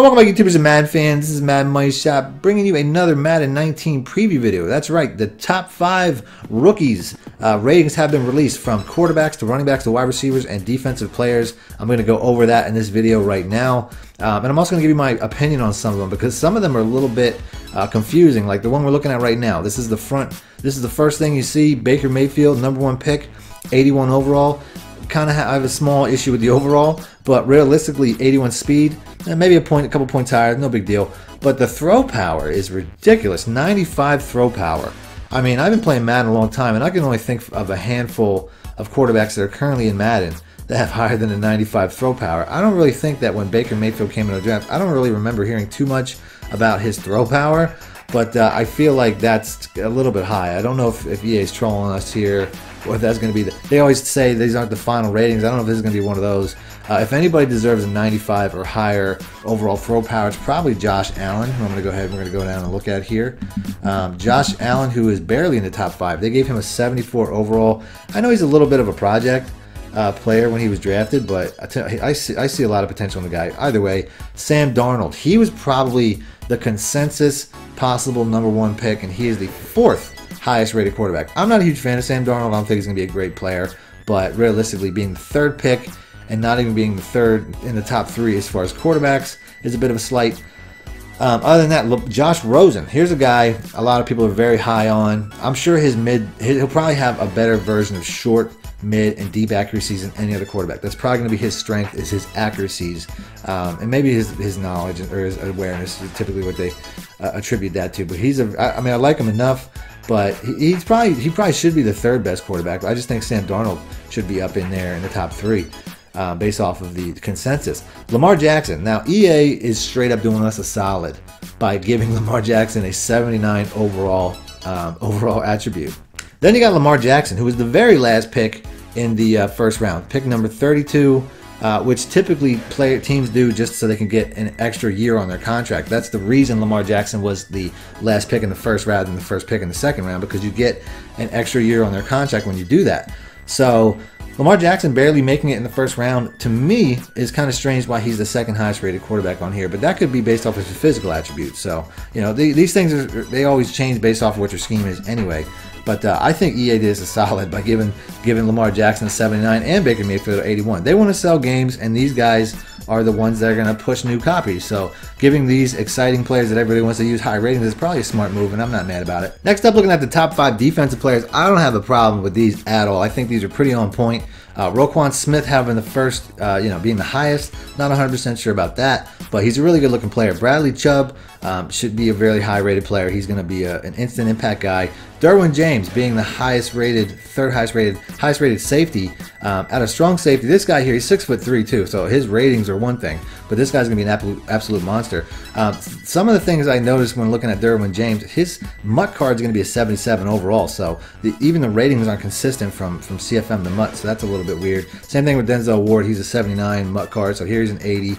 Welcome back, YouTubers and Madden fans. This is Madden Money Shot, bringing you another Madden 19 preview video. That's right, the top 5 rookies ratings have been released, from quarterbacks to running backs to wide receivers and defensive players. I'm going to go over that in this video right now, and I'm also going to give you my opinion on some of them, because some of them are a little bit confusing. Like the one we're looking at right now. This is the first thing you see. Baker Mayfield, #1 pick, 81 overall. I have a small issue with the overall, but realistically, 81 speed, maybe a couple points higher, no big deal. But the throw power is ridiculous. 95 throw power. I mean, I've been playing Madden a long time, and I can only think of a handful of quarterbacks that are currently in Madden that have higher than a 95 throw power. I don't really think that when Baker Mayfield came in the draft, I don't really remember hearing too much about his throw power, but I feel like that's a little bit high. I don't know if EA is trolling us here, or if that's going to be they always say these aren't the final ratings. I don't know if this is going to be one of those. If anybody deserves a 95 or higher overall throw power, it's probably Josh Allen, who I'm going to go ahead and we're going to go down and look at here. Josh Allen, who is barely in the top 5. They gave him a 74 overall. I know he's a little bit of a project player when he was drafted, but I see a lot of potential in the guy. Either way, Sam Darnold, he was probably the consensus possible #1 pick, and he is the 4th highest rated quarterback. I'm not a huge fan of Sam Darnold. I don't think he's going to be a great player, but realistically, being the 3rd pick and not even being the 3rd in the top 3 as far as quarterbacks is a bit of a slight. Other than that, look, Josh Rosen. Here's a guy a lot of people are very high on. I'm sure he'll probably have a better version of short, mid, and deep accuracies than any other quarterback. That's probably going to be his strength, is his accuracies, and maybe his knowledge or his awareness is typically what they attribute that to. But I mean, I like him enough, but he probably should be the 3rd best quarterback. I just think Sam Darnold should be up in there in the top 3. Based off of the consensus. Lamar Jackson. Now, EA is straight up doing us a solid by giving Lamar Jackson a 79 overall attribute. Then you got Lamar Jackson, who was the very last pick in the first round, pick number 32, which typically teams do just so they can get an extra year on their contract. That's the reason Lamar Jackson was the last pick in the first rather than the first pick in the second round, because you get an extra year on their contract when you do that. So Lamar Jackson barely making it in the first round, to me, is kind of strange why he's the 2nd highest rated quarterback on here, but that could be based off of his physical attributes. So, you know, these things, they always change based off of what your scheme is anyway. But I think EA did us a solid by giving Lamar Jackson a 79 and Baker Mayfield a 81. They want to sell games, and these guys are the ones that are going to push new copies. So giving these exciting players that everybody wants to use high ratings is probably a smart move, and I'm not mad about it. Next up, looking at the top 5 defensive players, I don't have a problem with these at all. I think these are pretty on point. Roquan Smith having the first, being the highest, not 100% sure about that, but he's a really good looking player. Bradley Chubb should be a very high rated player. He's going to be an instant impact guy. Derwin James being the highest rated, 3rd highest rated safety. At a strong safety, this guy here, he's 6'3" too, so his ratings are one thing, but this guy's going to be an absolute monster. Some of the things I noticed when looking at Derwin James, his MUT card is going to be a 77 overall, so even the ratings aren't consistent from CFM to MUT, so that's a little bit weird. Same thing with Denzel Ward. He's a 79 MUT card, so here he's an 80.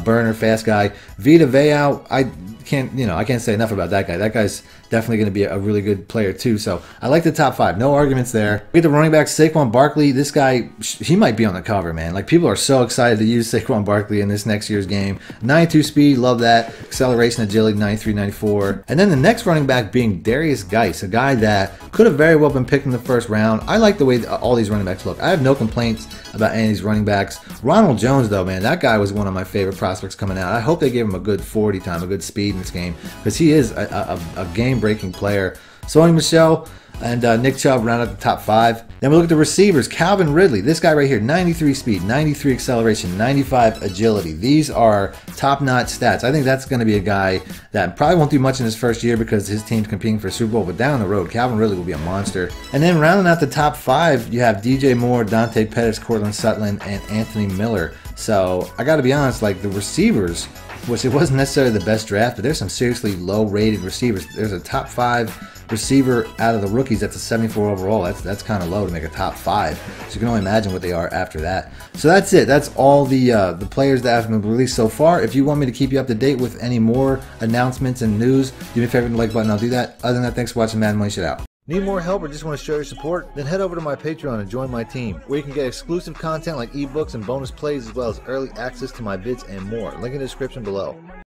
Burner, fast guy. Vita Vea, I can't say enough about that guy. That guy's definitely going to be a really good player too. So I like the top 5. No arguments there. We get the running back, Saquon Barkley. This guy, he might be on the cover, man. Like, people are so excited to use Saquon Barkley in this next year's game. 92 speed, love that. Acceleration, agility, 93, 94. And then the next running back being Darius Geis, a guy that could have very well been picked in the first round. I like the way all these running backs look. I have no complaints about any of these running backs. Ronald Jones, though, man, that guy was one of my favorite prospects coming out. I hope they give him a good 40 time, a good speed in this game, because he is a game-breaking player. Sony Michel and Nick Chubb round out the top 5. Then we look at the receivers. Calvin Ridley, this guy right here, 93 speed, 93 acceleration, 95 agility. These are top-notch stats. I think that's going to be a guy that probably won't do much in his first year because his team's competing for a Super Bowl, but down the road, Calvin Ridley will be a monster. And then rounding out the top 5, you have DJ Moore, Dante Pettis, Cortland Sutton, and Anthony Miller. So I got to be honest, like, the receivers, which it wasn't necessarily the best draft, but there's some seriously low-rated receivers. There's a top 5 receiver out of the rookies that's a 74 overall. That's kind of low to make a top 5. So you can only imagine what they are after that. So that's it. That's all the players that have been released so far. If you want me to keep you up to date with any more announcements and news, do me a favor and like button. I'll do that. Other than that, thanks for watching Madden Money Shot out. Need more help or just want to show your support? Then head over to my Patreon and join my team, where you can get exclusive content like ebooks and bonus plays, as well as early access to my vids and more. Link in the description below.